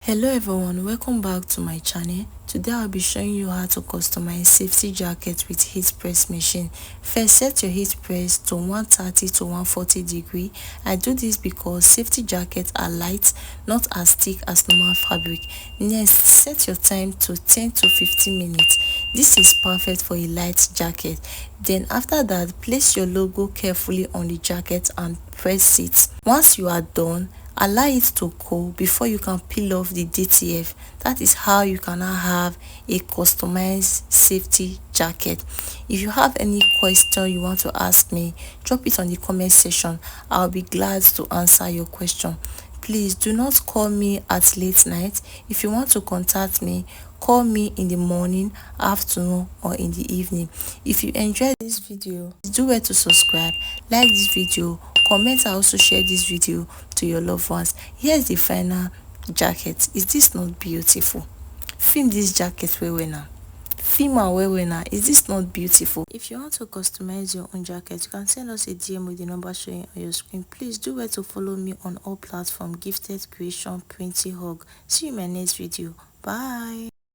Hello everyone, welcome back to my channel. Today I'll be showing you how to customize safety jacket with heat press machine. First, set your heat press to 130 to 140 degree. I do this because safety jackets are light, not as thick as normal fabric. Next, set your time to 10 to 15 minutes. This is perfect for a light jacket. Then after that, place your logo carefully on the jacket and press it. Once you are done, allow it to cool before you can peel off the DTF. That is how you can now have a customized safety jacket. If you have any question you want to ask me, drop it on the comment section. I'll be glad to answer your question. Please do not call me at late night. If you want to contact me, call me in the morning, afternoon, or in the evening. If you enjoyed this video, do well to subscribe, like this video, comment, and also share this video to your loved ones. Here's the final jacket. Is this not beautiful? Film this jacket well now. Film and well now. Is this not beautiful? If you want to customize your own jacket, you can send us a DM with the number showing on your screen. Please do well to follow me on all platforms. Gifted Creation Printing Hug. See you in my next video. Bye.